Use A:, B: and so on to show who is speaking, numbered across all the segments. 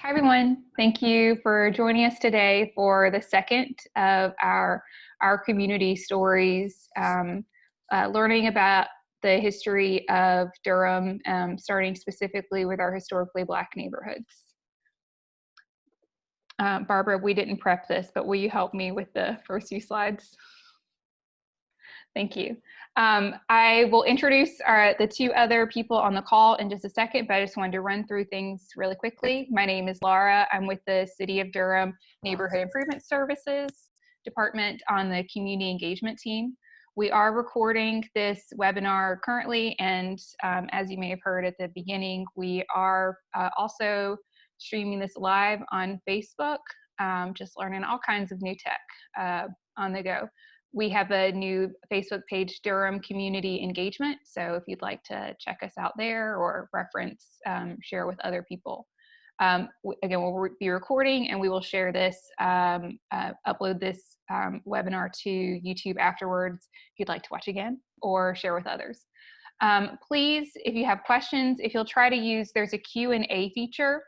A: Hi, everyone. Thank you for joining us today for the second of our community stories, learning about the history of Durham, starting specifically with our historically Black neighborhoods. Barbara, we didn't prep this, but will you help me with the first few slides? Thank you. I will introduce the two other people on the call in just a second, but I just wanted to run through things really quickly. My name is Laura. I'm with the City of Durham Neighborhood Improvement Services Department on the Community Engagement Team. We are recording this webinar currently, and as you may have heard at the beginning, we are also streaming this live on Facebook, just learning all kinds of new tech on the go. We have a new Facebook page, Durham Community Engagement. So if you'd like to check us out there or reference, share with other people. Again, we'll be recording and we will share this, upload this webinar to YouTube afterwards if you'd like to watch again or share with others. Please, if you have questions, if you'll try to use, there's a Q&A feature.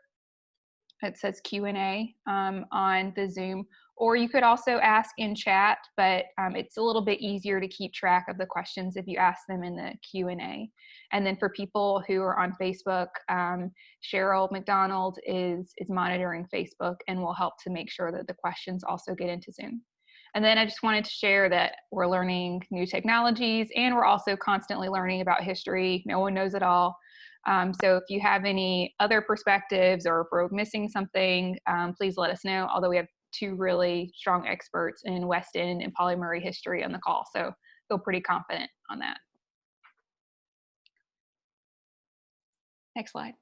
A: It says Q&A on the Zoom, or you could also ask in chat, but it's a little bit easier to keep track of the questions if you ask them in the Q&A. And then for people who are on Facebook, Cheryl McDonald is monitoring Facebook and will help to make sure that the questions also get into Zoom. And then I just wanted to share that we're learning new technologies and we're also constantly learning about history. No one knows it all. So if you have any other perspectives or if we're missing something, please let us know. Although we have two really strong experts in West End and Pauli Murray history on the call, so feel pretty confident on that. Next slide.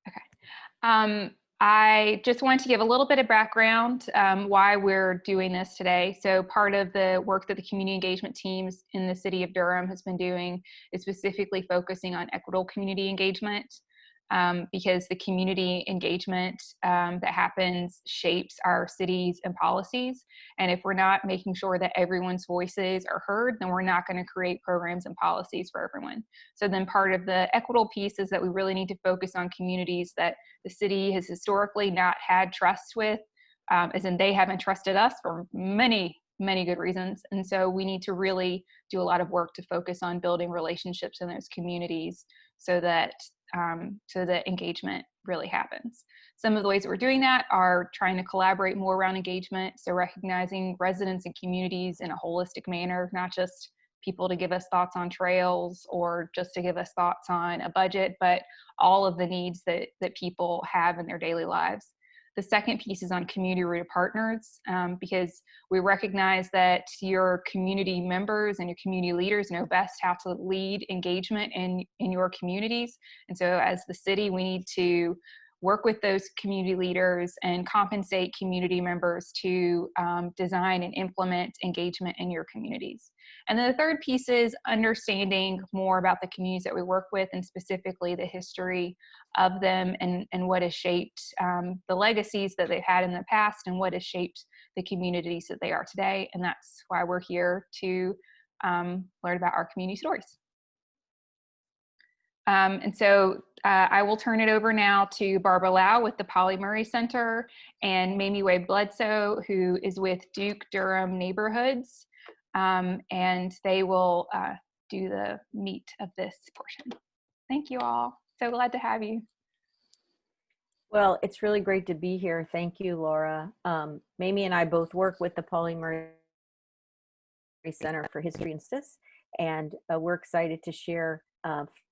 A: Okay. I just wanted to give a little bit of background why we're doing this today. So part of the work that the community engagement teams in the city of Durham has been doing is specifically focusing on equitable community engagement, because the community engagement that happens shapes our cities and policies. And if we're not making sure that everyone's voices are heard, then we're not going to create programs and policies for everyone. So then part of the equitable piece is that we really need to focus on communities that the city has historically not had trust with, as in they haven't trusted us for many good reasons. And so we need to really do a lot of work to focus on building relationships in those communities so that engagement really happens. Some of the ways that we're doing that are trying to collaborate more around engagement. So recognizing residents and communities in a holistic manner, not just people to give us thoughts on trails or just to give us thoughts on a budget, but all of the needs that people have in their daily lives. The second piece is on community rooted partners, because we recognize that your community members and your community leaders know best how to lead engagement in your communities. And so as the city, we need to work with those community leaders and compensate community members to design and implement engagement in your communities. And then the third piece is understanding more about the communities that we work with and specifically the history of them and what has shaped the legacies that they've had in the past and what has shaped the communities that they are today. And that's why we're here to learn about our community stories. And so I will turn it over now to Barbara Lau with the Pauli Murray Center and Mayme Webb-Bledsoe, who is with Duke Durham Neighborhoods. And they will do the meat of this portion. Thank you all. So glad to have you.
B: Well, it's really great to be here. Thank you, Laura. Mayme and I both work with the Pauli Murray Center for History and Justice, and we're excited to share,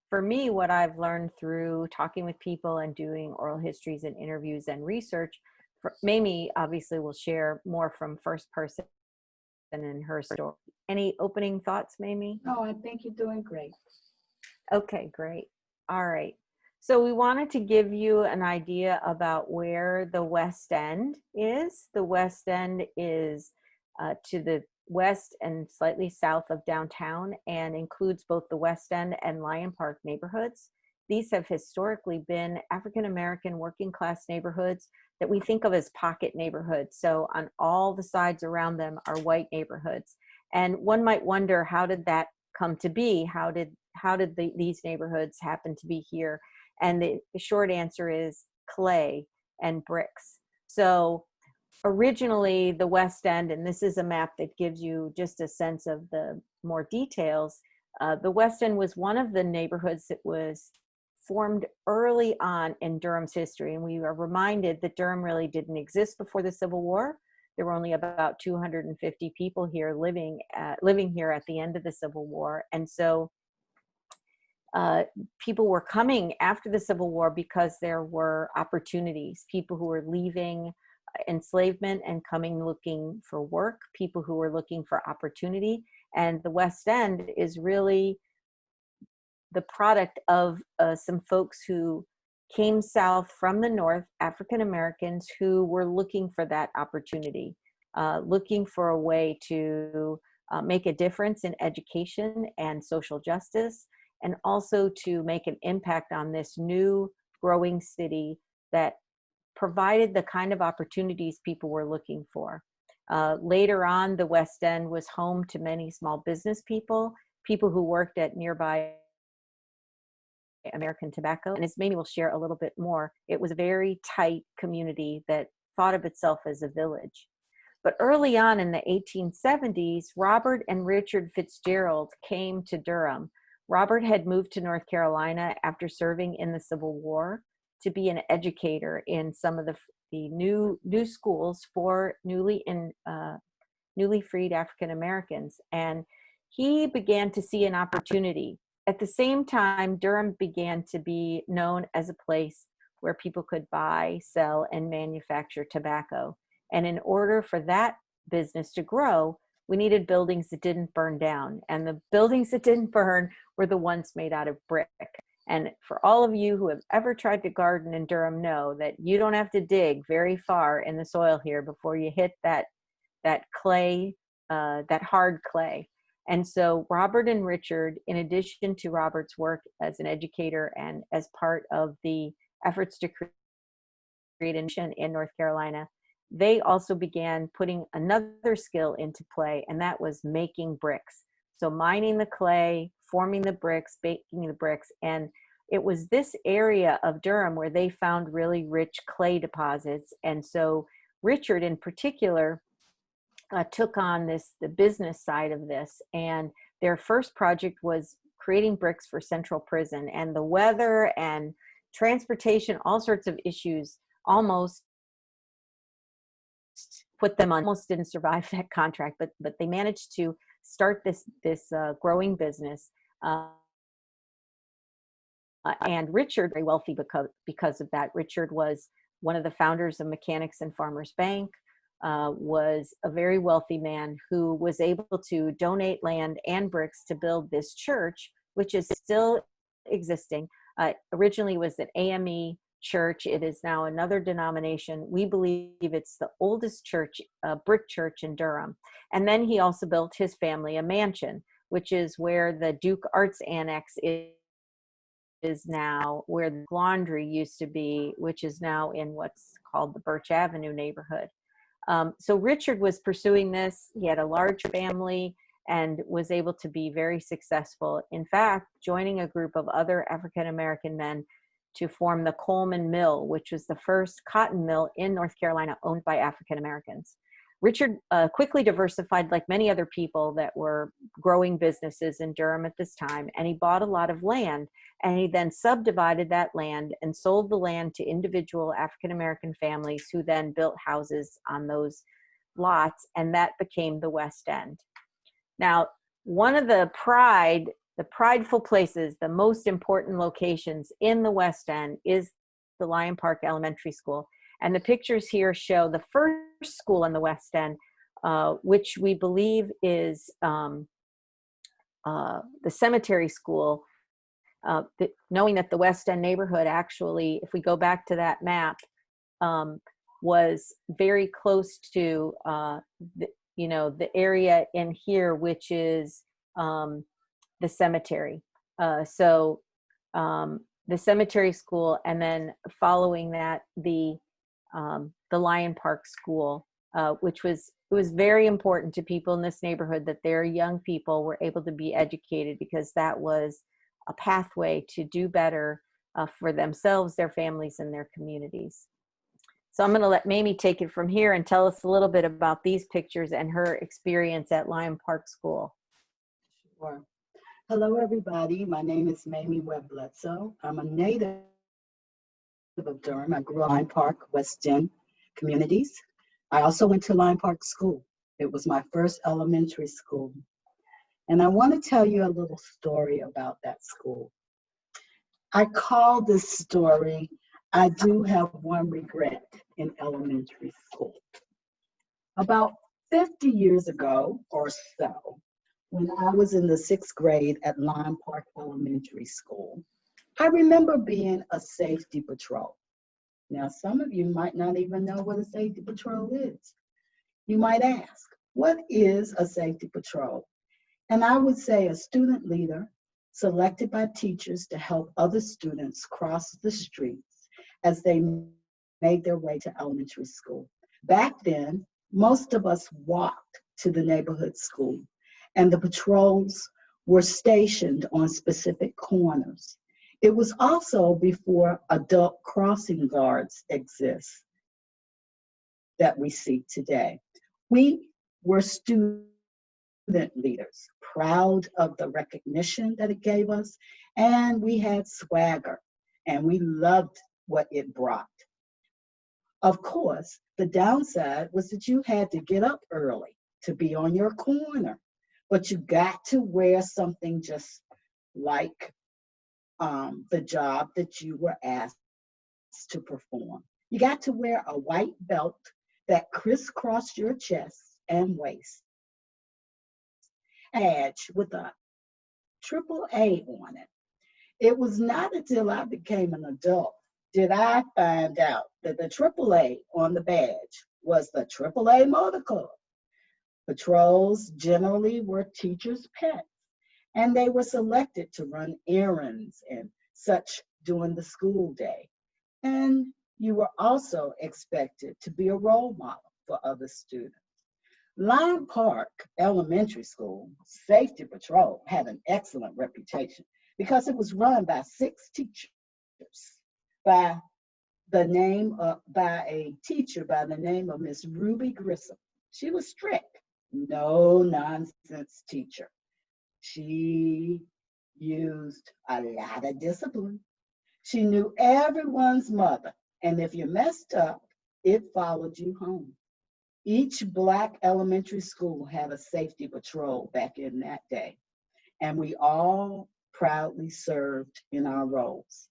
B: for me, what I've learned through talking with people and doing oral histories and interviews and research. Mayme obviously will share more from first person and in her story. Any opening thoughts, Mayme?
C: Oh, I think you're doing great.
B: Okay, great. All right. So we wanted to give you an idea about where the West End is. The West End is to the west and slightly south of downtown and includes both the West End and Lion Park neighborhoods. These have historically been African-American working class neighborhoods that we think of as pocket neighborhoods. So on all the sides around them are white neighborhoods. And one might wonder, how did that come to be? How did these neighborhoods happen to be here? And the short answer is clay. and bricks. So originally the West End, and this is a map that gives you just a sense of the more details, the West End was one of the neighborhoods that was formed early on in Durham's history. And we are reminded that Durham really didn't exist before the Civil War. There were only about 250 people here living here at the end of the Civil War. And so people were coming after the Civil War because there were opportunities, people who were leaving enslavement and coming looking for work, people who were looking for opportunity. And the West End is really the product of some folks who came south from the north, African Americans who were looking for that opportunity, looking for a way to make a difference in education and social justice, and also to make an impact on this new growing city that provided the kind of opportunities people were looking for. Later on, the West End was home to many small business people, people who worked at nearby American Tobacco. And as Mayme will share a little bit more, it was a very tight community that thought of itself as a village. But early on in the 1870s, Robert and Richard Fitzgerald came to Durham. Robert had moved to North Carolina after serving in the Civil War to be an educator in some of the new schools for newly freed African Americans. And he began to see an opportunity. At the same time, Durham began to be known as a place where people could buy, sell, and manufacture tobacco. And in order for that business to grow, we needed buildings that didn't burn down. And the buildings that didn't burn were the ones made out of brick. And for all of you who have ever tried to garden in Durham know that you don't have to dig very far in the soil here before you hit that clay, that hard clay. And so Robert and Richard, in addition to Robert's work as an educator and as part of the efforts to create a mission in North Carolina, they also began putting another skill into play, and that was making bricks. So mining the clay, forming the bricks, baking the bricks. And it was this area of Durham where they found really rich clay deposits. And so Richard in particular took on the business side of this. And their first project was creating bricks for Central Prison. And the weather and transportation, all sorts of issues almost put them on, almost didn't survive that contract, but they managed to start this growing business. And Richard, very wealthy because of that. Richard was one of the founders of Mechanics and Farmers Bank, was a very wealthy man who was able to donate land and bricks to build this church, which is still existing. Originally was an AME church. It is now another denomination. We believe it's the oldest church, brick church in Durham. And then he also built his family a mansion, which is where the Duke Arts Annex is now, where the laundry used to be, which is now in what's called the Birch Avenue neighborhood. So Richard was pursuing this. He had a large family and was able to be very successful. In fact, joining a group of other African-American men to form the Coleman Mill, which was the first cotton mill in North Carolina owned by African-Americans. Richard quickly diversified like many other people that were growing businesses in Durham at this time, and he bought a lot of land, and he then subdivided that land and sold the land to individual African-American families who then built houses on those lots, and that became the West End. Now, one of the prideful places, the most important locations in the West End is the Lyon Park Elementary School. And the pictures here show the first school in the West End, which we believe is the cemetery school. Knowing that the West End neighborhood actually, if we go back to that map, was very close to the area in here, which is the cemetery. So the cemetery school, and then following that, the Lyon Park School, which was very important to people in this neighborhood that their young people were able to be educated, because that was a pathway to do better for themselves, their families, and their communities. So I'm going to let Mayme take it from here and tell us a little bit about these pictures and her experience at Lyon Park School.
C: Sure. Hello, everybody. My name is Mayme Webb-Bledsoe. I'm a native of Durham. I grew up in Lyon Park, West End communities. I also went to Lyon Park School. It was my first elementary school. And I want to tell you a little story about that school. I call this story, I Do Have One Regret in Elementary School. About 50 years ago or so, when I was in the 6th grade at Lyon Park Elementary School, I remember being a safety patrol. Now, some of you might not even know what a safety patrol is. You might ask, what is a safety patrol? And I would say a student leader selected by teachers to help other students cross the streets as they made their way to elementary school. Back then, most of us walked to the neighborhood school, and the patrols were stationed on specific corners. It was also before adult crossing guards exist that we see today. We were student leaders, proud of the recognition that it gave us, and we had swagger, and we loved what it brought. Of course, the downside was that you had to get up early to be on your corner, but you got to wear something just like the job that you were asked to perform. You got to wear a white belt that crisscrossed your chest and waist, badge with a AAA on it. It was not until I became an adult did I find out that the AAA on the badge was the AAA Motor Club. Patrols generally were teachers' pets, and they were selected to run errands and such during the school day. And you were also expected to be a role model for other students. Lyon Park Elementary School Safety Patrol had an excellent reputation because it was run by 6 teachers by a teacher by the name of Miss Ruby Grissom. She was strict, no nonsense teacher. She used a lot of discipline. She knew everyone's mother, and if you messed up, it followed you home. Each Black elementary school had a safety patrol back in that day, and we all proudly served in our roles.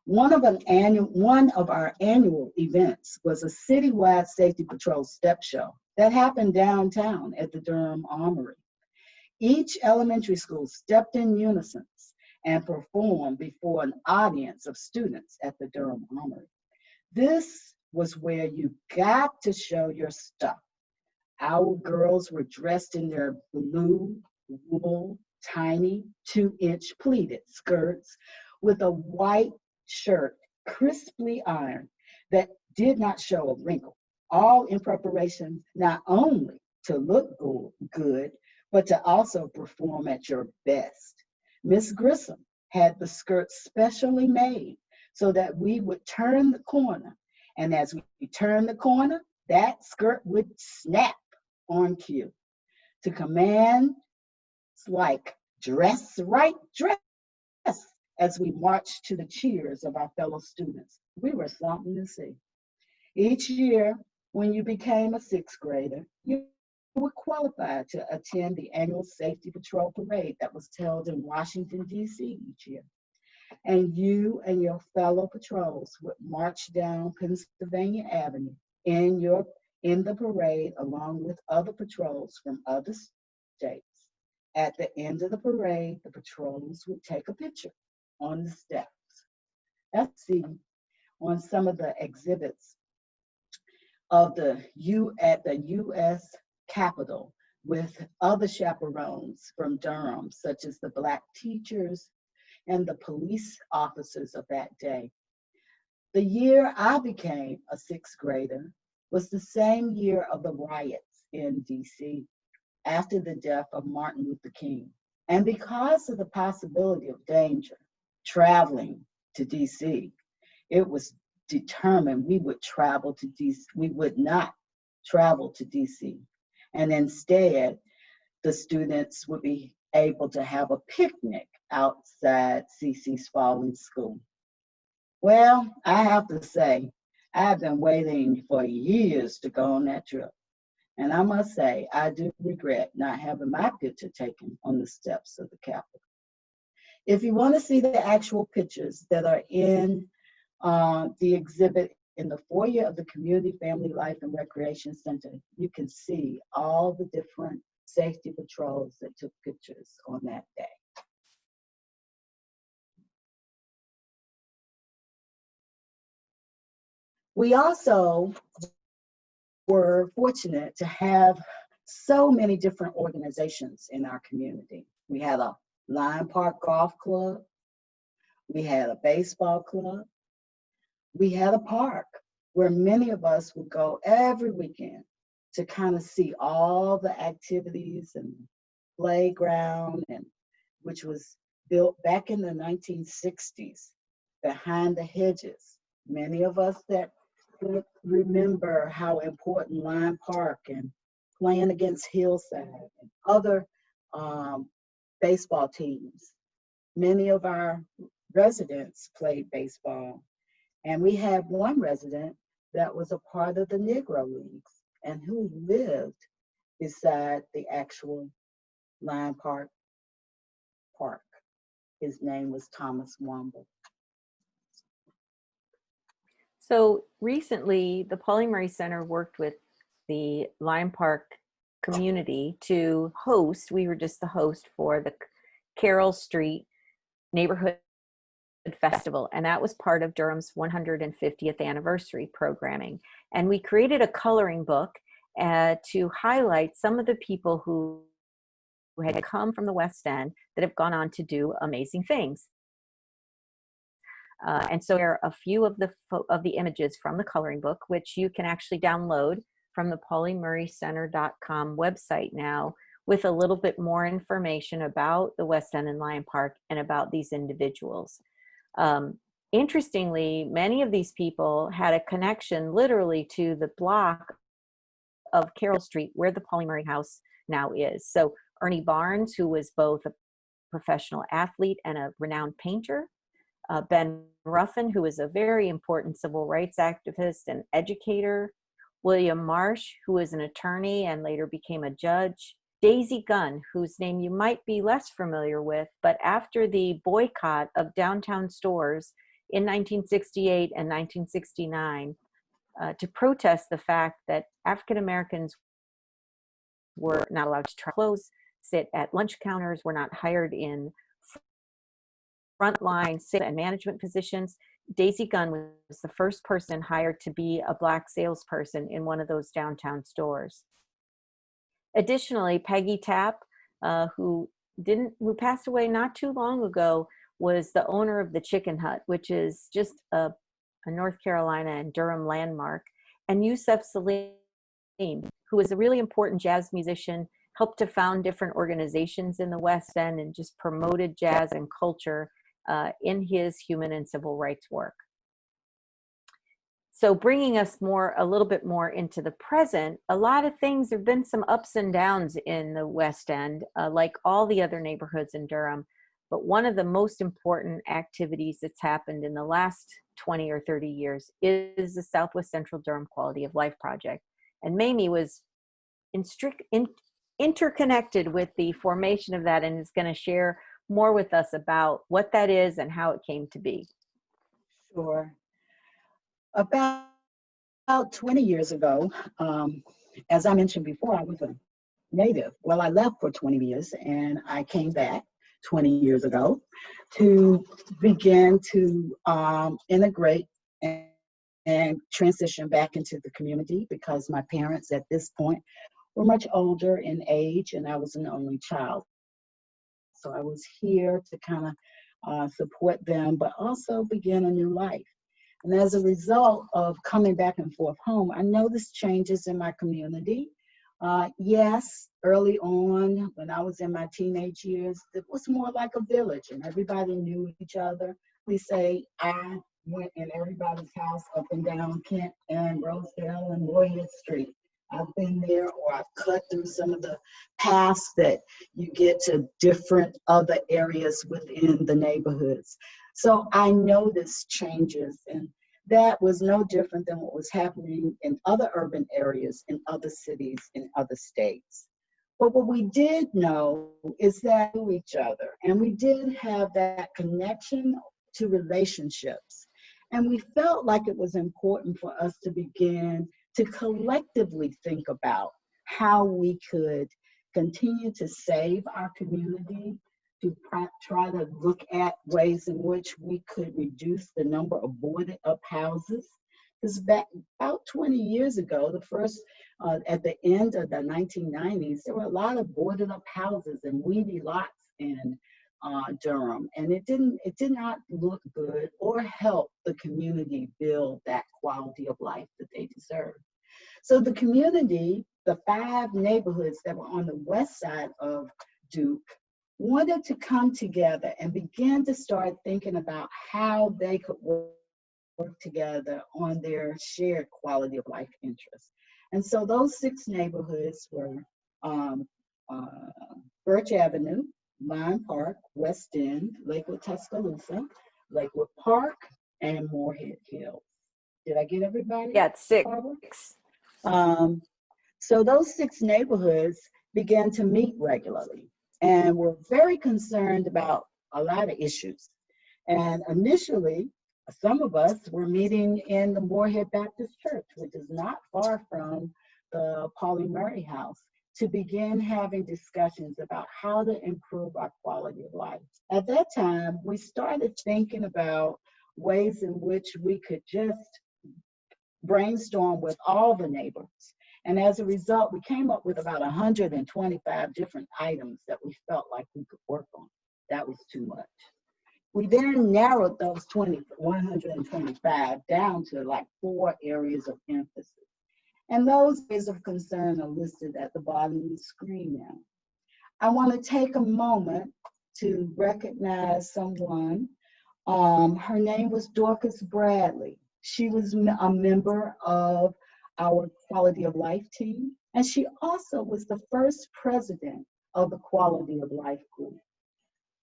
C: One of our annual events was a citywide safety patrol step show that happened downtown at the Durham Armory. Each elementary school stepped in unison and performed before an audience of students at the Durham Armory. This was where you got to show your stuff. Our girls were dressed in their blue wool, tiny 2-inch pleated skirts with a white shirt, crisply ironed, that did not show a wrinkle, all in preparation not only to look good, but to also perform at your best. Miss Grissom had the skirt specially made so that we would turn the corner, and as we turned the corner, that skirt would snap on cue. To commands like dress right, dress, as we marched to the cheers of our fellow students. We were something to see. Each year, when you became a 6th grader, you were qualified to attend the annual Safety Patrol Parade that was held in Washington, D.C. each year. And you and your fellow patrols would march down Pennsylvania Avenue in the parade along with other patrols from other states. At the end of the parade, the patrols would take a picture on the steps. Let's see on some of the exhibits of at the U.S. Capitol with other chaperones from Durham, such as the Black teachers and the police officers of that day. The year I became a 6th grader was the same year of the riots in D.C. after the death of Martin Luther King. And because of the possibility of danger traveling to D.C., it was determined we would travel to DC. We would not travel to DC. And instead, the students would be able to have a picnic outside CC's Falling School. Well, I have to say, I've been waiting for years to go on that trip. And I must say, I do regret not having my picture taken on the steps of the Capitol. If you want to see the actual pictures that are in the exhibit in the foyer of the Community Family Life and Recreation Center, you can see all the different safety patrols that took pictures on that day. We also were fortunate to have so many different organizations in our community. We had a Lion Park Golf Club. We had a baseball club. We had a park where many of us would go every weekend to kind of see all the activities and playground, and which was built back in the 1960s behind the hedges. Many of us that remember how important Lion Park and playing against Hillside and other baseball teams. Many of our residents played baseball. And we had one resident that was a part of the Negro Leagues and who lived beside the actual Lion Park Park. His name was Thomas Womble.
B: So recently, the Pauli Murray Center worked with the Lion Park community to host, we were just the host for the Carroll Street Neighborhood Festival, and that was part of Durham's 150th anniversary programming. And we created a coloring book to highlight some of the people who had come from the West End that have gone on to do amazing things. And so there are a few of the images from the coloring book, which you can actually download from the PauliMurrayCenter.com website now, with a little bit more information about the West End and Lion Park and about these individuals. Interestingly, many of these people had a connection literally to the block of Carroll Street where the Pauli Murray House now is. So Ernie Barnes, who was both a professional athlete and a renowned painter, Ben Ruffin, who was a very important civil rights activist and educator, William Marsh, who was an attorney and later became a judge, Daisy Gunn, whose name you might be less familiar with, but after the boycott of downtown stores in 1968 and 1969, to protest the fact that African Americans were not allowed to try clothes, sit at lunch counters, were not hired in frontline sales and management positions. Daisy Gunn was the first person hired to be a Black salesperson in one of those downtown stores. Additionally, Peggy Tapp, who passed away not too long ago, was the owner of the Chicken Hut, which is just a North Carolina and Durham landmark. And Yusef Salim, who was a really important jazz musician, helped to found different organizations in the West End and just promoted jazz and culture in his human and civil rights work. So bringing us a little bit more into the present, a lot of things, there have been some ups and downs in the West End, like all the other neighborhoods in Durham. But one of the most important activities that's happened in the last 20 or 30 years is the Southwest Central Durham Quality of Life Project. And Mayme was interconnected with the formation of that and is going to share more with us about what that is and how it came to be.
C: Sure. About 20 years ago, as I mentioned before, I was a native. Well, I left for 20 years and I came back 20 years ago to begin to integrate and transition back into the community, because my parents at this point were much older in age and I was an only child. So I was here to kind of support them, but also begin a new life. And as a result of coming back and forth home, I noticed changes in my community. Yes, early on, when I was in my teenage years, it was more like a village and everybody knew each other. We say I went in everybody's house up and down Kent and Rosedale and Moorhead Street. I've been there, or I've cut through some of the paths that you get to different other areas within the neighborhoods. So I noticed changes, and that was no different than what was happening in other urban areas, in other cities, in other states. But what we did know is that we knew each other, and we did have that connection to relationships. And we felt like it was important for us to begin to collectively think about how we could continue to save our community, to try to look at ways in which we could reduce the number of boarded up houses. Because back about 20 years ago, the first, at the end of the 1990s, there were a lot of boarded up houses and weedy lots in Durham, and it did not look good or help the community build that quality of life that they deserve. So the community, the 5 neighborhoods that were on the west side of Duke, wanted to come together and begin to start thinking about how they could work together on their shared quality of life interests. And so those 6 neighborhoods were Birch Avenue, Lime Park, West End, Lakewood Tuscaloosa, Lakewood Park, and Moorhead Hills. Did I get everybody?
B: Yeah, it's 6.
C: So those 6 neighborhoods began to meet regularly and were very concerned about a lot of issues. And initially, some of us were meeting in the Moorhead Baptist Church, which is not far from the Pauli Murray House, to begin having discussions about how to improve our quality of life. At that time, we started thinking about ways in which we could just brainstorm with all the neighbors. And as a result, we came up with about 125 different items that we felt like we could work on. That was too much. We then narrowed those 125 down to like 4 areas of emphasis. And those areas of concern are listed at the bottom of the screen now. I want to take a moment to recognize someone. Her name was Dorcas Bradley. She was a member of our quality of life team, and she also was the first president of the quality of life group.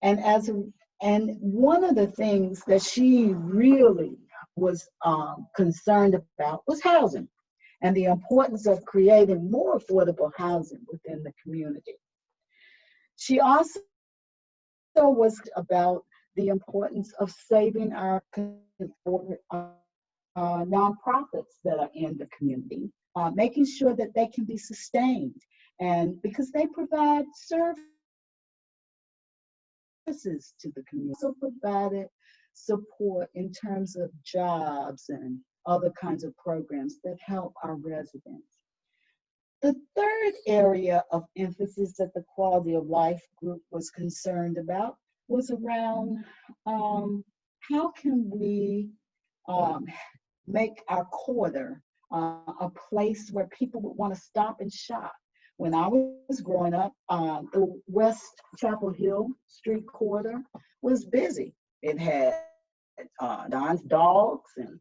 C: And one of the things that she really was concerned about was housing and the importance of creating more affordable housing within the community. She also was about the importance of saving our nonprofits that are in the community, making sure that they can be sustained, and because they provide services to the community. Also provided support in terms of jobs and other kinds of programs that help our residents. The third area of emphasis that the quality of life group was concerned about was around how can we make our quarter a place where people would want to stop and shop. When I was growing up, the West Chapel Hill Street quarter was busy. It had Don's Dogs and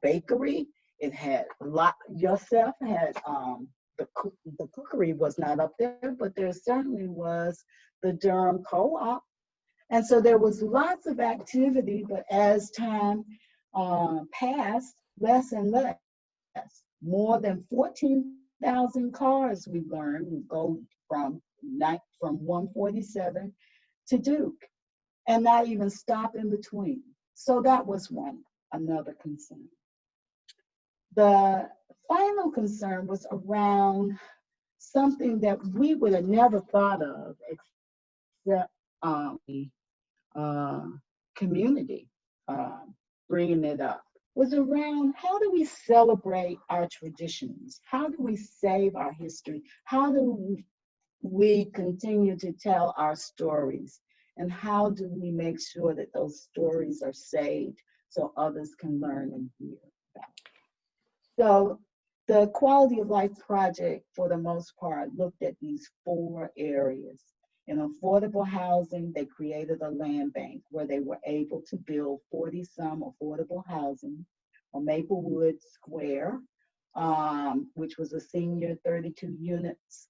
C: bakery. It had a lot. Yourself had the cookery was not up there, but there certainly was the Durham Co-op. And so there was lots of activity, but as time passed, less and less. More than 14,000 cars, we learned, would go from 147 to Duke, and not even stop in between. So that was another concern. The final concern was around something that we would have never thought of except community bringing it up, was around how do we celebrate our traditions? How do we save our history? How do we continue to tell our stories? And how do we make sure that those stories are saved so others can learn and hear about it? So the Quality of Life Project, for the most part, looked at these 4 areas. In affordable housing, they created a land bank where they were able to build 40-some affordable housing on Maplewood Square, which was a senior 32 units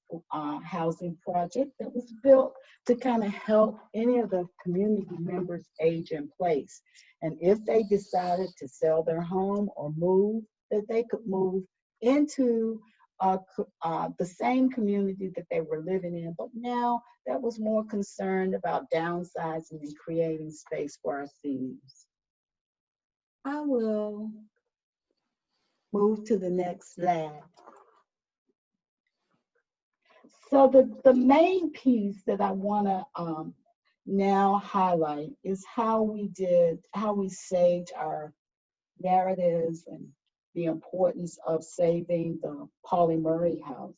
C: housing project that was built to kind of help any of the community members age in place. And if they decided to sell their home or move, that they could move into the same community that they were living in, but now that was more concerned about downsizing and creating space for our seniors. I will move to the next slide. So the main piece that I want to now highlight is how we saved our narratives and the importance of saving the Pauli Murray House.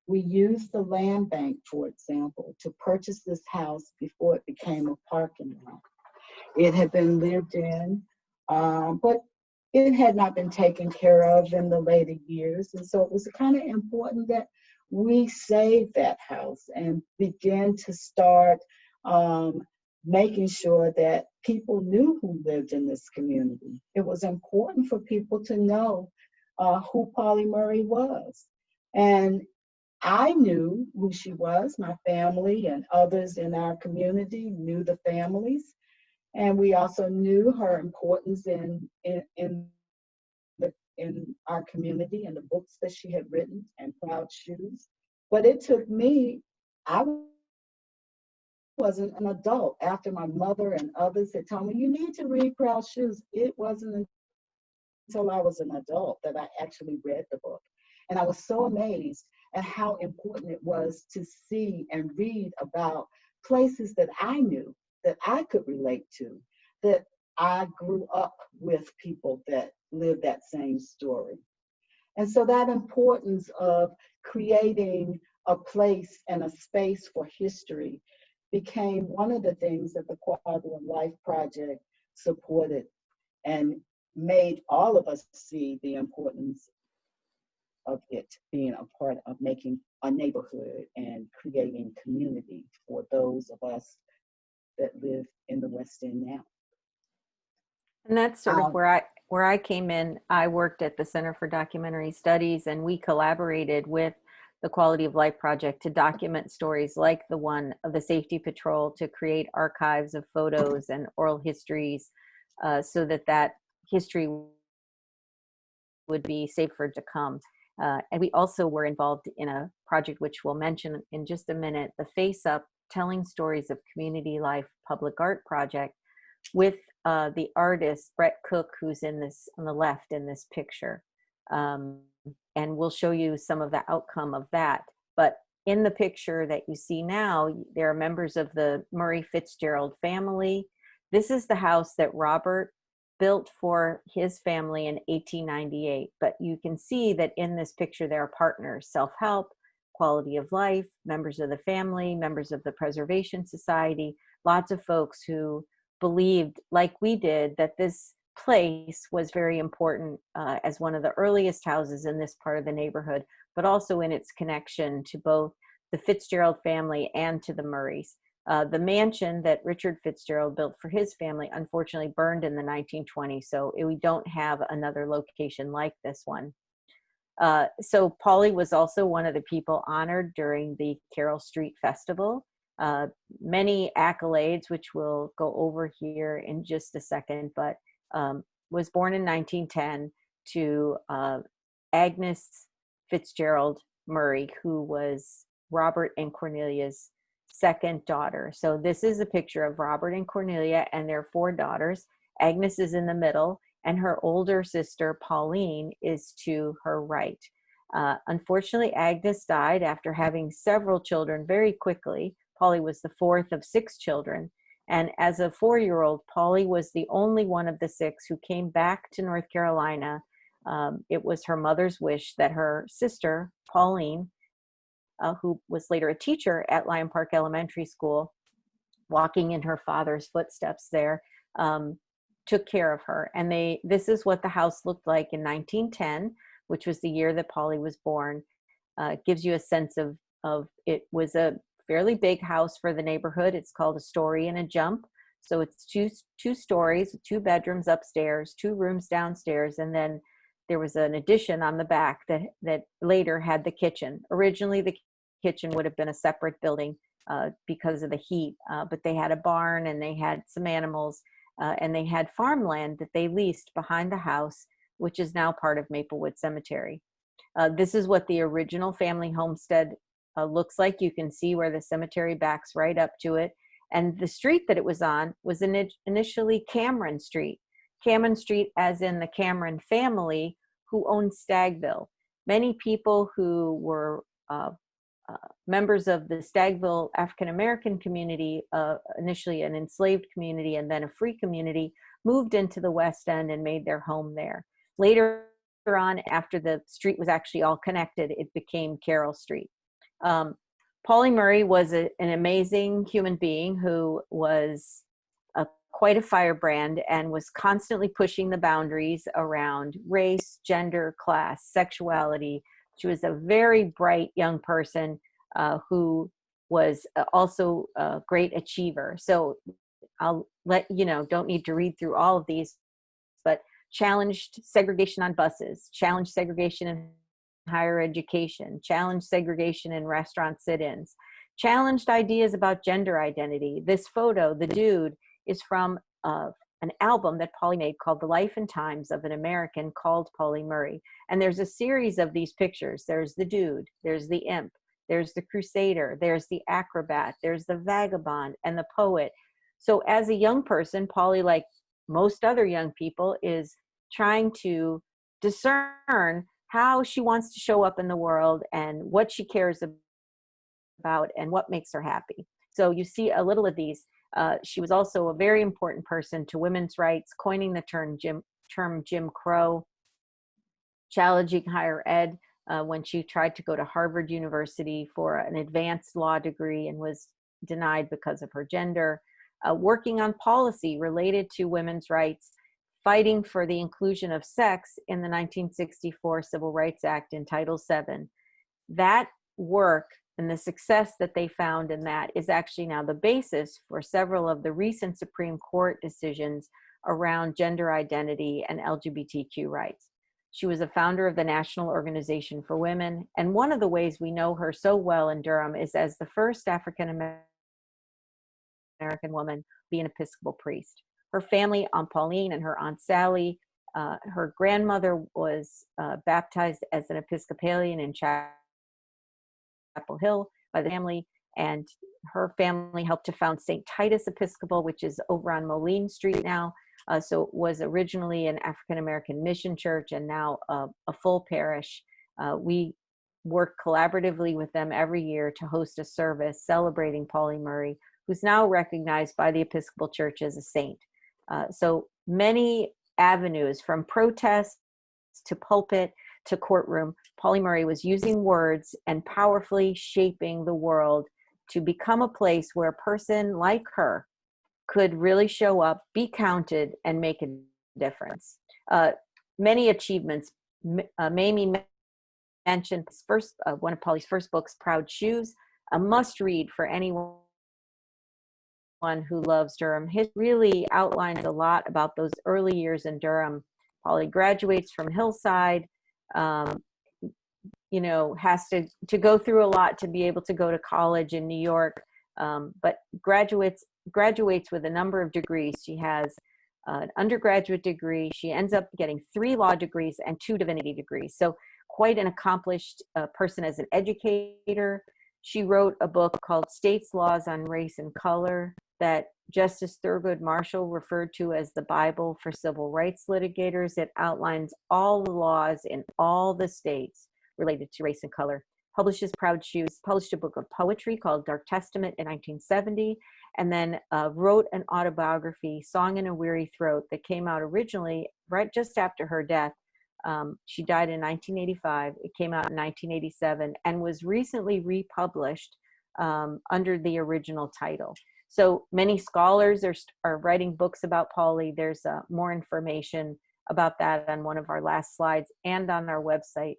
C: We used the land bank, for example, to purchase this house before it became a parking lot. It had been lived in, but it had not been taken care of in the later years. And so it was kind of important that we save that house and begin to start making sure that people knew who lived in this community. It was important for people to know who Pauli Murray was. And I knew who she was. My family and others in our community knew the families. And we also knew her importance in our community and the books that she had written and Proud Shoes. But it took me, I wasn't an adult after my mother and others had told me, you need to read Proud Shoes. It wasn't until I was an adult that I actually read the book. And I was so amazed at how important it was to see and read about places that I knew, that I could relate to, that I grew up with people that lived that same story. And so that importance of creating a place and a space for history became one of the things that the Quality of Life Project supported and made all of us see the importance of it being a part of making a neighborhood and creating community for those of us that live in the West End now.
B: And that's sort of where I came in. I worked at the Center for Documentary Studies, and we collaborated with the Quality of Life Project to document stories like the one of the Safety Patrol, to create archives of photos and oral histories so that history would be safer to come. And we also were involved in a project which we'll mention in just a minute, the Face Up Telling Stories of Community Life Public Art Project, with the artist Brett Cook, who's in this on the left in this picture. And we'll show you some of the outcome of that. But in the picture that you see now, there are members of the Murray Fitzgerald family. This is the house that Robert built for his family in 1898. But you can see that in this picture, there are partners: self-help, Quality of Life, members of the family, members of the Preservation Society, lots of folks who believed, like we did, that this place was very important as one of the earliest houses in this part of the neighborhood, but also in its connection to both the Fitzgerald family and to the Murrays. The mansion that Richard Fitzgerald built for his family unfortunately burned in the 1920s, so we don't have another location like this one. So Pauli was also one of the people honored during the Carroll Street Festival. Many accolades, which we'll go over here in just a second, but was born in 1910 to Agnes Fitzgerald Murray, who was Robert and Cornelia's second daughter. So this is a picture of Robert and Cornelia and their 4 daughters. Agnes is in the middle, and her older sister, Pauline, is to her right. Unfortunately, Agnes died after having several children very quickly. Pauli was the 4th of 6 children. And as a 4-year-old, Pauli was the only one of the 6 who came back to North Carolina. It was her mother's wish that her sister, Pauline, who was later a teacher at Lyon Park Elementary School, walking in her father's footsteps there, took care of her. And this is what the house looked like in 1910, which was the year that Pauli was born. It gives you a sense of it was a fairly big house for the neighborhood. It's called a story and a jump. So it's two stories, 2 bedrooms upstairs, 2 rooms downstairs, and then there was an addition on the back that later had the kitchen. Originally, the kitchen would have been a separate building because of the heat, but they had a barn and they had some animals, and they had farmland that they leased behind the house, which is now part of Maplewood Cemetery. This is what the original family homestead looks like. You can see where the cemetery backs right up to it. And the street that it was on was initially Cameron Street. Cameron Street as in the Cameron family who owned Stagville. Many people who were members of the Stagville African-American community, initially an enslaved community and then a free community, moved into the West End and made their home there. Later on, after the street was actually all connected, it became Carroll Street. Pauli Murray was an amazing human being who was quite a firebrand and was constantly pushing the boundaries around race, gender, class, sexuality. She was a very bright young person who was also a great achiever. So I'll let you know, don't need to read through all of these, but challenged segregation on buses, challenged segregation in higher education, challenged segregation in restaurant sit-ins, challenged ideas about gender identity. This photo, the dude, is from an album that Pauli made called The Life and Times of an American called Pauli Murray. And there's a series of these pictures. There's the dude, there's the imp, there's the crusader, there's the acrobat, there's the vagabond and the poet. So as a young person, Pauli, like most other young people, is trying to discern how she wants to show up in the world and what she cares about and what makes her happy. So you see a little of these. She was also a very important person to women's rights, coining the term Jim Crow, challenging higher ed when she tried to go to Harvard University for an advanced law degree and was denied because of her gender, working on policy related to women's rights, fighting for the inclusion of sex in the 1964 Civil Rights Act in Title VII. That work and the success that they found in that is actually now the basis for several of the recent Supreme Court decisions around gender identity and LGBTQ rights. She was a founder of the National Organization for Women, and one of the ways we know her so well in Durham is as the first African-American woman to be an Episcopal priest. Her family, Aunt Pauline and her Aunt Sally, her grandmother was baptized as an Episcopalian in Chapel Hill by the family, and her family helped to found St. Titus Episcopal, which is over on Moline Street now. So it was originally an African-American mission church and now a full parish. We work collaboratively with them every year to host a service celebrating Pauli Murray, who's now recognized by the Episcopal Church as a saint. So many avenues, from protest to pulpit to courtroom, Pauli Murray was using words and powerfully shaping the world to become a place where a person like her could really show up, be counted, and make a difference. Many achievements. Mayme mentioned one of Pauli's first books, Proud Shoes, a must-read for anyone who loves Durham. He really outlined a lot about those early years in Durham. Pauli graduates from Hillside, you know, has to go through a lot to be able to go to college in New York, but graduates with a number of degrees. She has an undergraduate degree. She ends up getting 3 law degrees and 2 divinity degrees. So quite an accomplished person as an educator. She wrote a book called States Laws on Race and Color that Justice Thurgood Marshall referred to as the Bible for civil rights litigators. It outlines all the laws in all the states related to race and color. Publishes Proud Shoes, published a book of poetry called Dark Testament in 1970, and then wrote an autobiography, Song in a Weary Throat, that came out originally right just after her death. She died in 1985. It came out in 1987 and was recently republished under the original title. So many scholars are writing books about Pauli. There's more information about that on one of our last slides and on our website.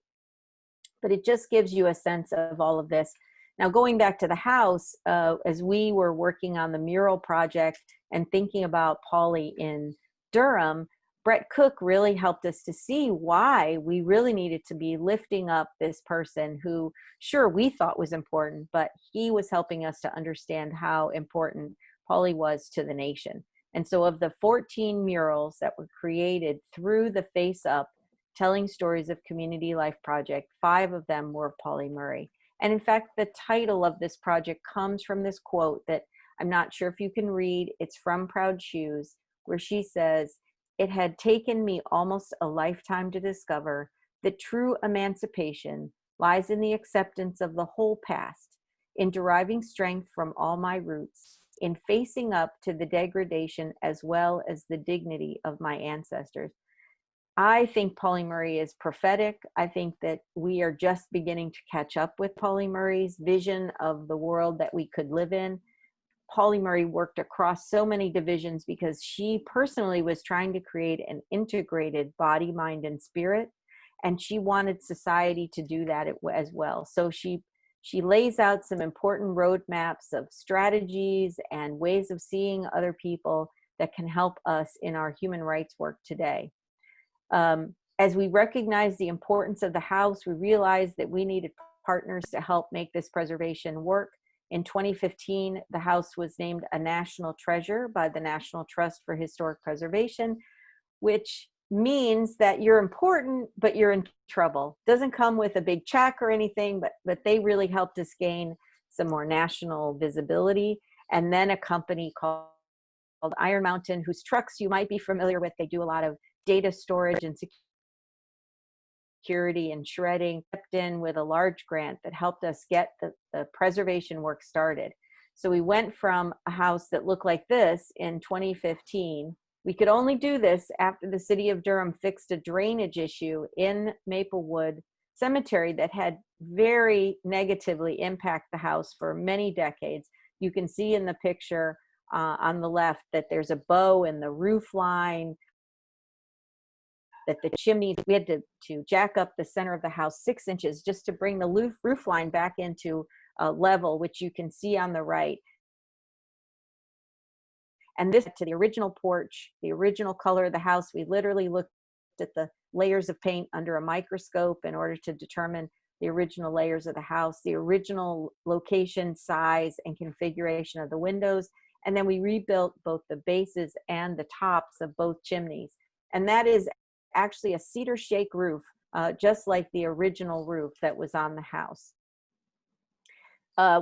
B: But it just gives you a sense of all of this. Now, going back to the house, as we were working on the mural project and thinking about Pauli in Durham, Brett Cook really helped us to see why we really needed to be lifting up this person who, sure, we thought was important, but he was helping us to understand how important Pauli was to the nation. And so of the 14 murals that were created through the Face Up Telling Stories of Community Life project, 5 of them were Pauli Murray. And in fact, the title of this project comes from this quote that I'm not sure if you can read. It's from Proud Shoes, where she says, "It had taken me almost a lifetime to discover that true emancipation lies in the acceptance of the whole past, in deriving strength from all my roots, in facing up to the degradation as well as the dignity of my ancestors." I think Pauli Murray is prophetic. I think that we are just beginning to catch up with Pauli Murray's vision of the world that we could live in. Pauli Murray worked across so many divisions because she personally was trying to create an integrated body, mind, and spirit. And she wanted society to do that as well. So she lays out some important roadmaps of strategies and ways of seeing other people that can help us in our human rights work today. As we recognize the importance of the house, we realized that we needed partners to help make this preservation work. In 2015, the house was named a national treasure by the National Trust for Historic Preservation, which means that you're important, but you're in trouble. Doesn't come with a big check or anything, but they really helped us gain some more national visibility. And then a company called Iron Mountain, whose trucks you might be familiar with. They do a lot of data storage and security and shredding, stepped in with a large grant that helped us get the preservation work started. So we went from a house that looked like this in 2015. We could only do this after the city of Durham fixed a drainage issue in Maplewood Cemetery that had very negatively impacted the house for many decades. You can see in the picture on the left that there's a bow in the roof line, that the chimneys, we had to jack up the center of the house 6 inches just to bring the roof line back into a level, which you can see on the right. And this to the original porch, the original color of the house. We literally looked at the layers of paint under a microscope in order to determine the original layers of the house, the original location, size, and configuration of the windows. And then we rebuilt both the bases and the tops of both chimneys. And that is actually a cedar shake roof, just like the original roof that was on the house.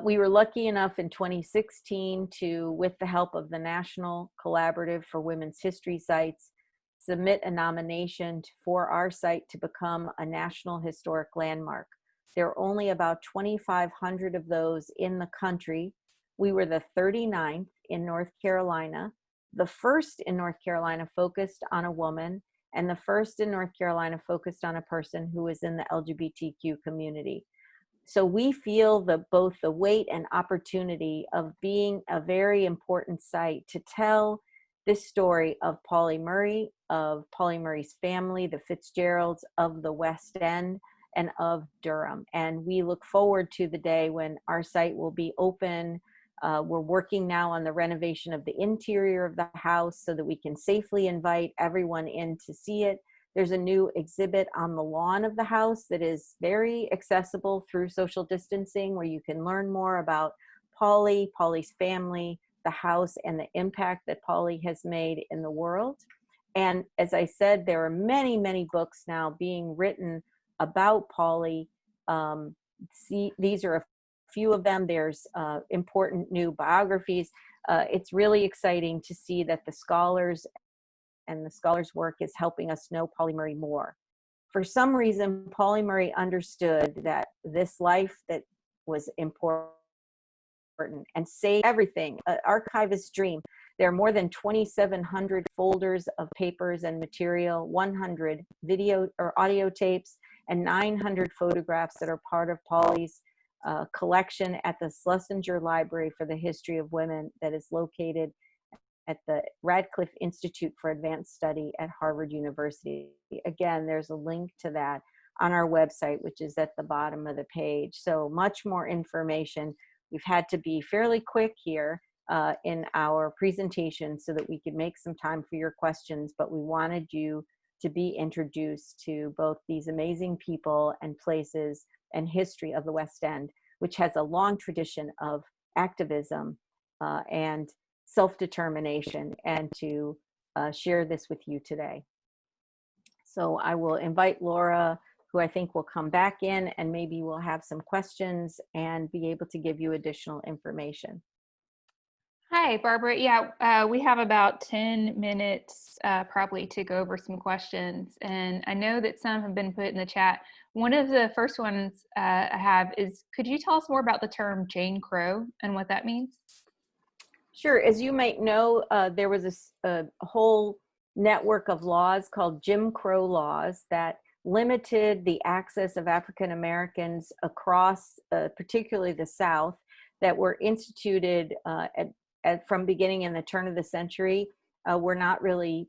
B: We were lucky enough in 2016 to, with the help of the National Collaborative for Women's History Sites, submit a nomination for our site to become a National Historic Landmark. There are only about 2,500 of those in the country. We were the 39th in North Carolina, the first in North Carolina focused on a woman, and the first in North Carolina focused on a person who is in the LGBTQ community. So we feel both the weight and opportunity of being a very important site to tell this story of Pauli Murray, of Pauli Murray's family, the Fitzgeralds, of the West End, and of Durham. And we look forward to the day when our site will be open. We're working now on the renovation of the interior of the house so that we can safely invite everyone in to see it. There's a new exhibit on the lawn of the house that is very accessible through social distancing, where you can learn more about Pauli, Pauli's family, the house, and the impact that Pauli has made in the world. And as I said, there are many, many books now being written about Pauli. These are a few of them. There's important new biographies. It's really exciting to see that the scholars and the scholars' work is helping us know Pauli Murray more. For some reason, Pauli Murray understood that this life that was important and saved everything. Archivist's dream. There are more than 2,700 folders of papers and material, 100 video or audio tapes, and 900 photographs that are part of Pauli's collection at the Schlesinger Library for the History of Women that is located at the Radcliffe Institute for Advanced Study at Harvard University. Again, there's a link to that on our website, which is at the bottom of the page. So much more information. We've had to be fairly quick here in our presentation so that we could make some time for your questions, but we wanted you to be introduced to both these amazing people and places and history of the West End, which has a long tradition of activism and self-determination, and to share this with you today. So I will invite Laura, who I think will come back in, and maybe we'll have some questions and be able to give you additional information.
A: Hi, Barbara. Yeah, we have about 10 minutes probably to go over some questions. And I know that some have been put in the chat. One of the first ones I have is, could you tell us more about the term Jane Crow and what that means?
B: Sure. As you might know, there was a whole network of laws called Jim Crow laws that limited the access of African Americans across, particularly the South, that were instituted from beginning in the turn of the century. Were not really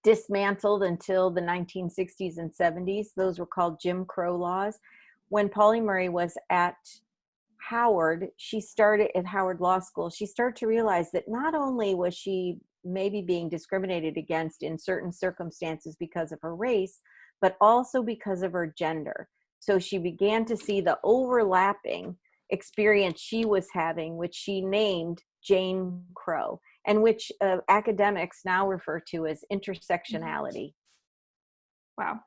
B: dismantled until the 1960s and 70s. Those were called Jim Crow laws. When Pauli Murray was at Howard, she started at Howard Law School, she started to realize that not only was she maybe being discriminated against in certain circumstances because of her race, but also because of her gender. So she began to see the overlapping experience she was having, which she named Jane Crow, and which academics now refer to as intersectionality.
A: Wow.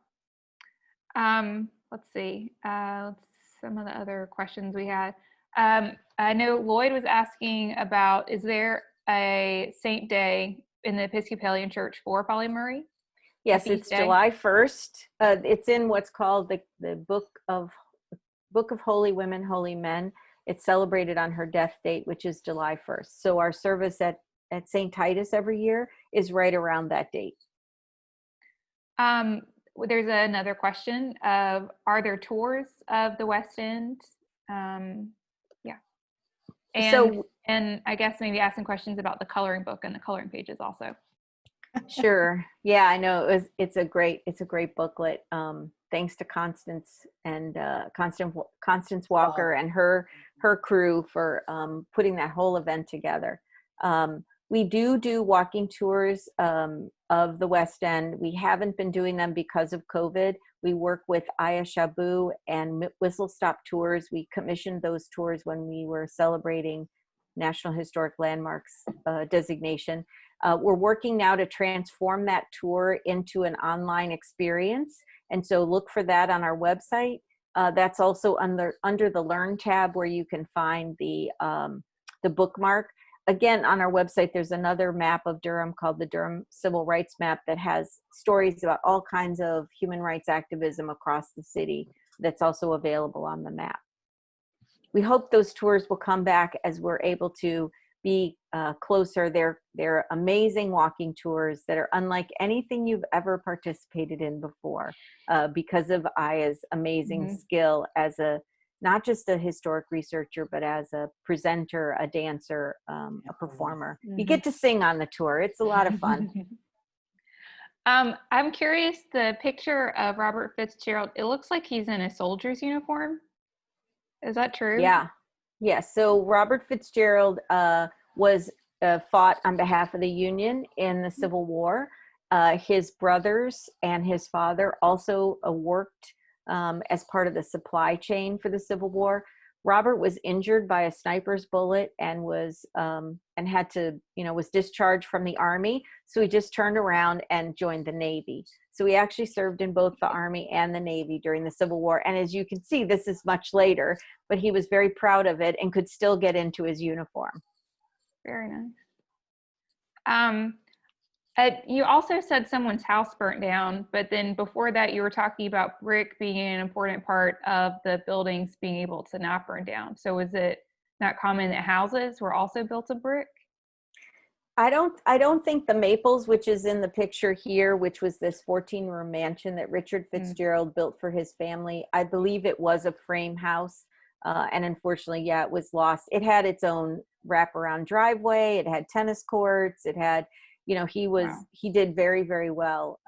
A: Let's see. Some of the other questions we had. I know Lloyd was asking about, is there a Saint Day in the Episcopalian Church for Pauli Murray?
B: Yes, it's July 1st. It's in what's called the Book of Holy Women, Holy Men. It's celebrated on her death date, which is July 1st. So our service at St. Titus every year is right around that date.
A: There's another question of, are there tours of the West End? Yeah. And I guess maybe ask some questions about the coloring book and the coloring pages also.
B: Sure. Yeah, I know it's a great booklet. Thanks to Constance and Constance Walker and her crew for putting that whole event together. We do walking tours of the West End. We haven't been doing them because of COVID. We work with Aya Shabu and Whistle Stop Tours. We commissioned those tours when we were celebrating National Historic Landmarks designation. We're working now to transform that tour into an online experience. And so look for that on our website. That's also under the Learn tab, where you can find the bookmark. Again, on our website, there's another map of Durham called the Durham Civil Rights Map that has stories about all kinds of human rights activism across the city that's also available on the map. We hope those tours will come back as we're able to be closer. They're amazing walking tours that are unlike anything you've ever participated in before because of Aya's amazing skill as not just a historic researcher, but as a presenter, a dancer, a performer. You get to sing on the tour. It's a lot of fun.
A: I'm curious, the picture of Robert Fitzgerald, it looks like he's in a soldier's uniform. Is that true?
B: Yeah. Yes. So Robert Fitzgerald was fought on behalf of the Union in the Civil War. His brothers and his father also worked as part of the supply chain for the Civil War. Robert was injured by a sniper's bullet and was discharged from the Army. So he just turned around and joined the Navy. So he actually served in both the Army and the Navy during the Civil War. And as you can see, this is much later, but he was very proud of it and could still get into his uniform.
A: Very nice. You also said someone's house burnt down, but then before that you were talking about brick being an important part of the buildings being able to not burn down. So is it not common that houses were also built of brick?
B: I don't think the Maples, which is in the picture here, which was this 14-room mansion that Richard Fitzgerald built for his family, I believe it was a frame house. And unfortunately, yeah, it was lost. It had its own wraparound driveway. It had tennis courts. It had, he did very, very well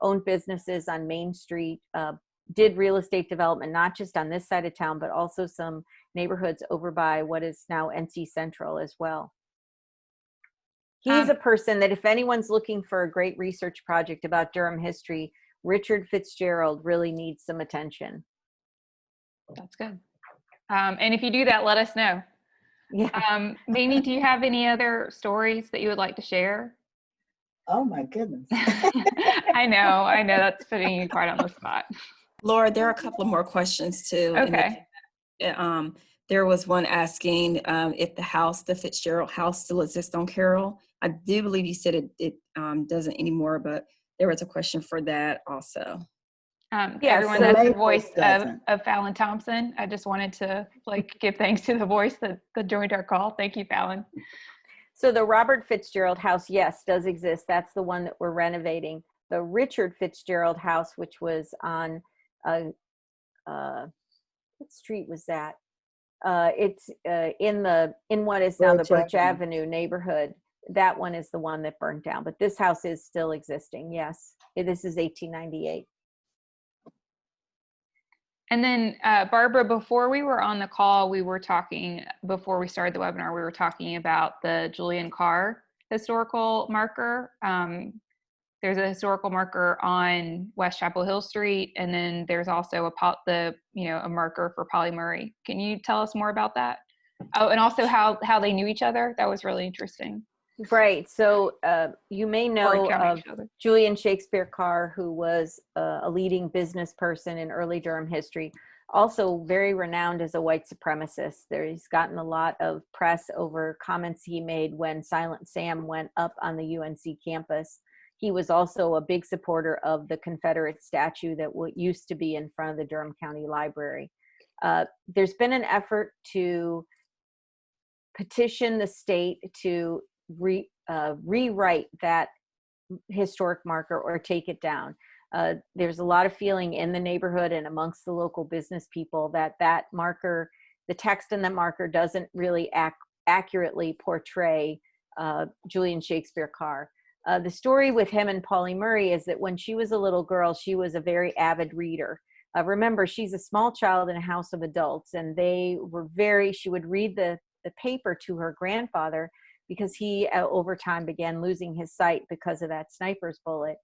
B: owned businesses on Main Street, did real estate development, not just on this side of town, but also some neighborhoods over by what is now NC Central as well. He's a person that if anyone's looking for a great research project about Durham history, Richard Fitzgerald really needs some attention.
A: That's good. And if you do that, let us know.
B: Yeah.
A: Mayme, do you have any other stories that you would like to share?
C: Oh my goodness.
A: I know that's putting you quite on the spot.
D: Laura, there are a couple of more questions too.
A: Okay.
D: There was one asking if the Fitzgerald House still exists on Carroll. I do believe you said it doesn't anymore, but there was a question for that also.
A: Everyone,
C: so
A: that's the
C: Maplewood
A: voice
C: doesn't.
A: of Fallon Thompson. I just wanted to give thanks to the voice that joined our call. Thank you, Fallon.
B: So the Robert Fitzgerald House, yes, does exist. That's the one that we're renovating. The Richard Fitzgerald House, which was on, what street was that? It's in what is now the Birch Avenue neighborhood. That one is the one that burned down, but this house is still existing. Yes, this is 1898.
A: And then Barbara, before we were on the call, before we started the webinar, we were talking about the Julian Carr historical marker. There's a historical marker on West Chapel Hill Street, and then there's also a marker for Pauli Murray. Can you tell us more about that? Oh, and also how they knew each other. That was really interesting.
B: Right. So you may know of Julian Shakespeare Carr, who was a leading business person in early Durham history, also very renowned as a white supremacist. He's gotten a lot of press over comments he made when Silent Sam went up on the UNC campus. He was also a big supporter of the Confederate statue that used to be in front of the Durham County Library. There's been an effort to petition the state to rewrite that historic marker or take it down. There's a lot of feeling in the neighborhood and amongst the local business people that marker, the text in that marker doesn't really accurately portray Julian Shakespeare Carr. The story with him and Pauli Murray is that when she was a little girl, she was a very avid reader. Remember, she's a small child in a house of adults, and she would read the paper to her grandfather because he, over time, began losing his sight because of that sniper's bullet.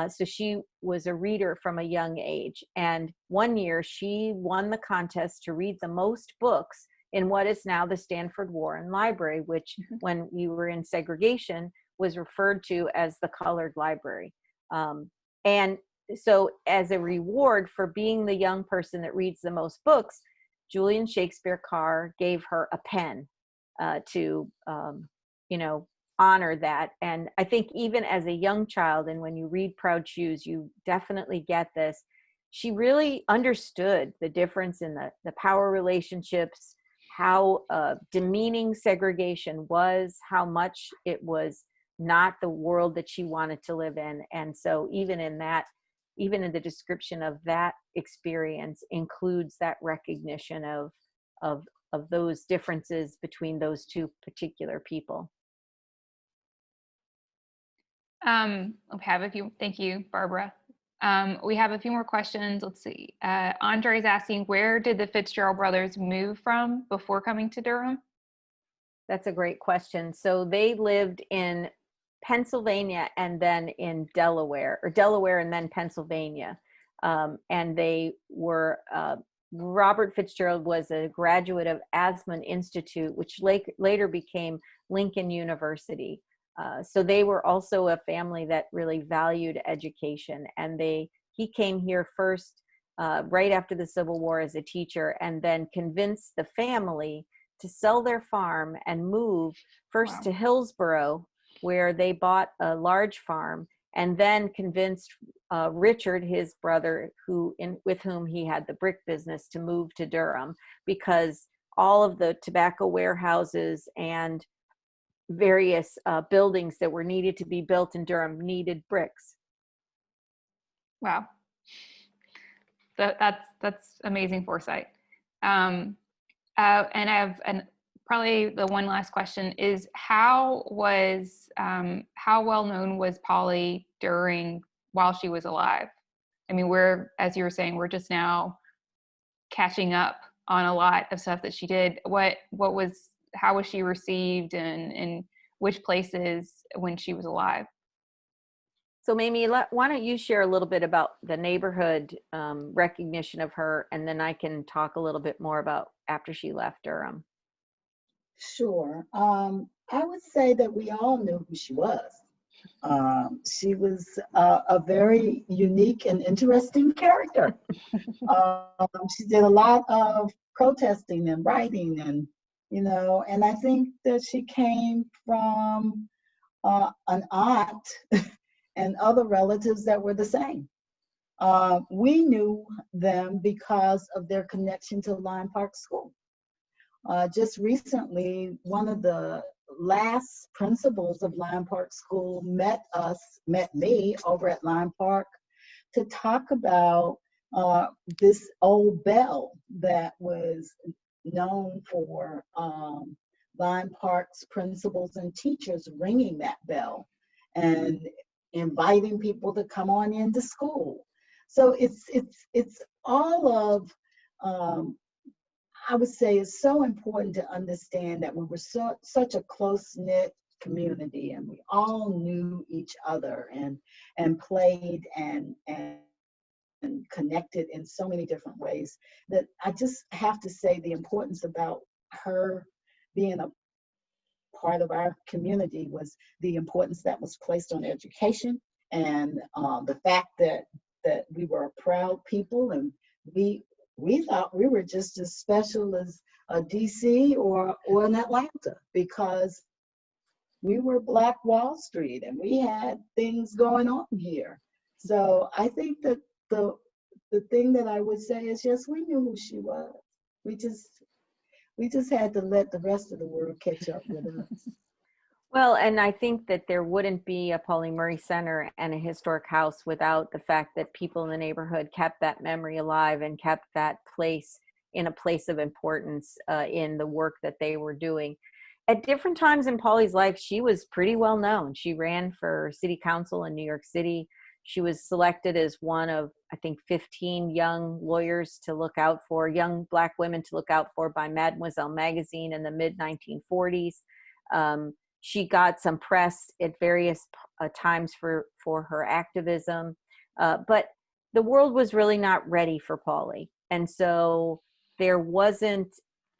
B: So she was a reader from a young age. And one year, she won the contest to read the most books in what is now the Stanford Warren Library, which, when we were in segregation, was referred to as the colored library. And so as a reward for being the young person that reads the most books, Julian Shakespeare Carr gave her a pen to honor that. And I think even as a young child, and when you read Proud Shoes, you definitely get this. She really understood the difference in the power relationships, how demeaning segregation was, how much it was not the world that she wanted to live in. And so even in the description of that experience includes that recognition of those differences between those two particular people.
A: Thank you, Barbara. We have a few more questions. Let's see. Andre is asking, where did the Fitzgerald brothers move from before coming to Durham?
B: That's a great question. So they lived in Pennsylvania and then in Delaware and then Pennsylvania. And they were, Robert Fitzgerald was a graduate of Asman Institute, which later became Lincoln University. So they were also a family that really valued education. And he came here first, right after the Civil War as a teacher, and then convinced the family to sell their farm and move first to Hillsborough, where they bought a large farm, and then convinced Richard, his brother, with whom he had the brick business, to move to Durham, because all of the tobacco warehouses and various buildings that were needed to be built in Durham needed bricks.
A: Wow, that's amazing foresight. And probably the one last question is, how well known was Pauli during while she was alive? I mean, as you were saying, we're just now catching up on a lot of stuff that she did. How was she received, and which places when she was alive?
B: So Mayme, why don't you share a little bit about the neighborhood recognition of her, and then I can talk a little bit more about after she left Durham.
C: Sure. I would say that we all knew who she was. She was a very unique and interesting character. She did a lot of protesting and writing, and and I think that she came from an aunt and other relatives that were the same. We knew them because of their connection to Lyon Park School. Just recently, one of the last principals of Lyon Park School met me over at Lyon Park to talk about this old bell that was known for Lyon Park's principals and teachers ringing that bell and inviting people to come on into school. So it's all of I would say it's so important to understand that we were such a close-knit community, and we all knew each other and played and connected in so many different ways, that I just have to say the importance about her being a part of our community was the importance that was placed on education, and the fact that we were a proud people, and we thought we were just as special as a DC or an Atlanta, because we were Black Wall Street and we had things going on here. So I think that the thing that I would say is, yes, we knew who she was. We just had to let the rest of the world catch up with us.
B: Well, and I think that there wouldn't be a Pauli Murray Center and a historic house without the fact that people in the neighborhood kept that memory alive and kept that place in a place of importance in the work that they were doing. At different times in Pauli's life, she was pretty well known. She ran for city council in New York City. She was selected as one of, I think, 15 young lawyers to look out for, young Black women to look out for by Mademoiselle magazine in the mid-1940s. She got some press at various times for her activism, but the world was really not ready for Pauli. And so there wasn't,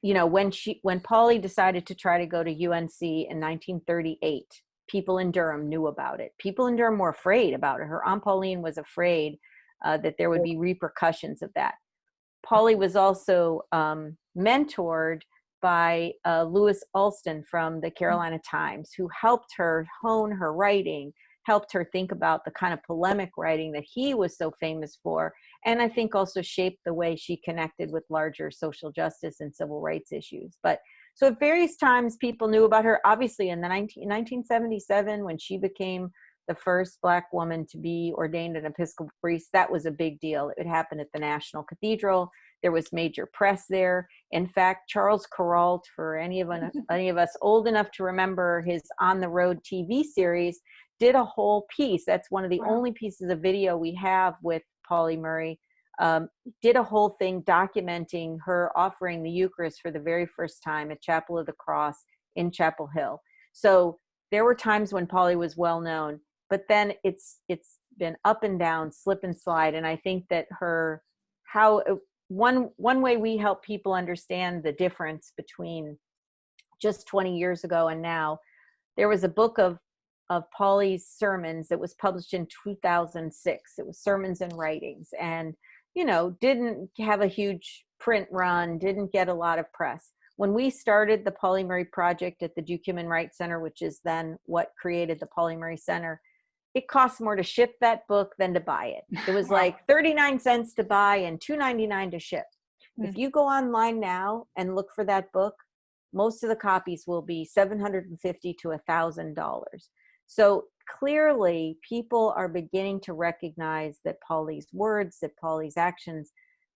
B: when Pauli decided to try to go to UNC in 1938, people in Durham knew about it. People in Durham were afraid about it. Her Aunt Pauline was afraid that there would be repercussions of that. Pauli was also mentored by Louis Alston from the Carolina Times, who helped her hone her writing, helped her think about the kind of polemic writing that he was so famous for, and I think also shaped the way she connected with larger social justice and civil rights issues. But so at various times people knew about her. Obviously in 1977, when she became the first Black woman to be ordained an Episcopal priest, that was a big deal. It happened at the National Cathedral. There was major press there. In fact, Charles Kuralt, for any of us old enough to remember his On the Road TV series, did a whole piece. That's one of the only pieces of video we have with Pauli Murray. Did a whole thing documenting her offering the Eucharist for the very first time at Chapel of the Cross in Chapel Hill. So there were times when Pauli was well known, but then it's been up and down, slip and slide. And I think that one way we help people understand the difference between just 20 years ago and now, there was a book of Pauli's sermons that was published in 2006. It was Sermons and Writings, and didn't have a huge print run, didn't get a lot of press. When we started the Pauli Murray Project at the Duke Human Rights Center, which is then what created the Pauli Murray Center, it costs more to ship that book than to buy it. It was like 39 cents to buy and $2.99 to ship. If you go online now and look for that book, most of the copies will be $750 to $1,000. So clearly people are beginning to recognize that Pauli's words, that Pauli's actions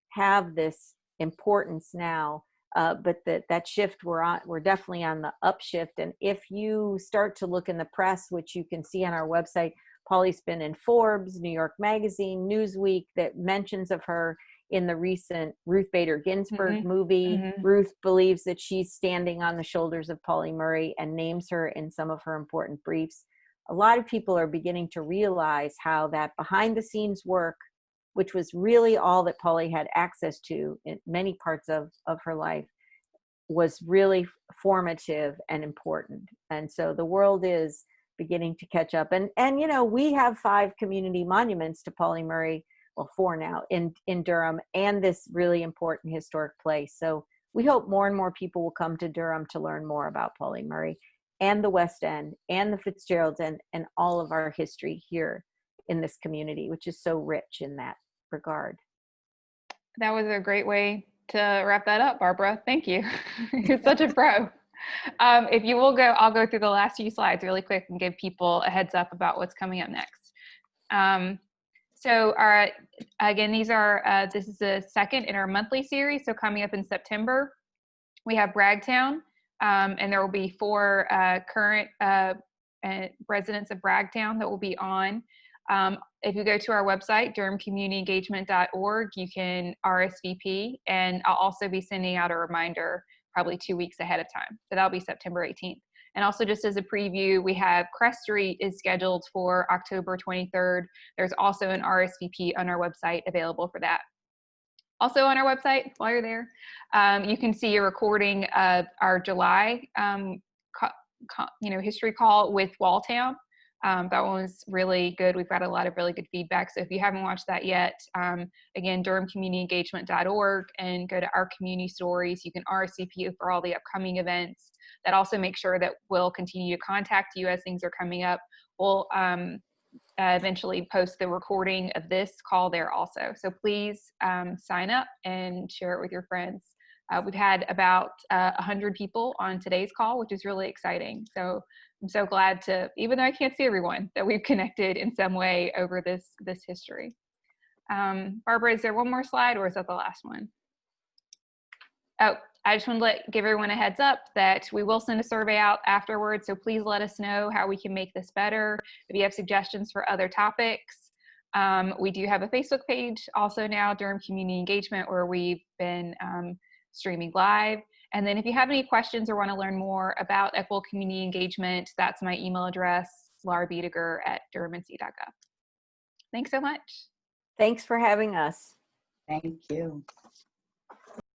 B: have this importance now. But that shift we're definitely on the upshift. And if you start to look in the press, which you can see on our website, Pauli's been in Forbes, New York Magazine, Newsweek, that mentions of her in the recent Ruth Bader Ginsburg movie. Ruth believes that she's standing on the shoulders of Pauli Murray and names her in some of her important briefs. A lot of people are beginning to realize how that behind the scenes work, which was really all that Pauli had access to in many parts of her life, was really formative and important. And so the world is beginning to catch up. And you know, we have 5 community monuments to Pauli Murray, well, 4 now in Durham, and this really important historic place. So we hope more and more people will come to Durham to learn more about Pauli Murray and the West End and the Fitzgeralds and all of our history here in this community, which is so rich in that regard.
A: That was a great way to wrap that up, Barbara. Thank you. You're such a pro. If you will go, I'll go through the last few slides really quick and give people a heads up about what's coming up next. So again, these are, this is the second in our monthly series. So coming up in September, we have Bragtown, and there will be 4 current residents of Bragtown that will be on. If you go to our website, durhamcommunityengagement.org, you can RSVP, and I'll also be sending out a reminder probably 2 weeks ahead of time. So that'll be September 18th. And also, just as a preview, we have Crest Street is scheduled for October 23rd. There's also an RSVP on our website available for that. Also on our website, while you're there, you can see a recording of our July history call with Walltown. That one was really good. We've got a lot of really good feedback. So if you haven't watched that yet, again, durhamcommunityengagement.org, and go to our community stories. You can RSVP for all the upcoming events. That also makes sure that we'll continue to contact you as things are coming up. We'll eventually post the recording of this call there also. So please sign up and share it with your friends. We've had about 100 people on today's call, which is really exciting. So I'm so glad to, even though I can't see everyone, that we've connected in some way over this history. Barbara, is there one more slide, or is that the last one? Oh, I just want to give everyone a heads up that we will send a survey out afterwards. So please let us know how we can make this better. If you have suggestions for other topics, we do have a Facebook page also now, Durham Community Engagement, where we've been streaming live. And then if you have any questions or want to learn more about equitable community engagement, that's my email address, laurabiediger@durhamnc.gov. Thanks so much.
B: Thanks for having us.
C: Thank you.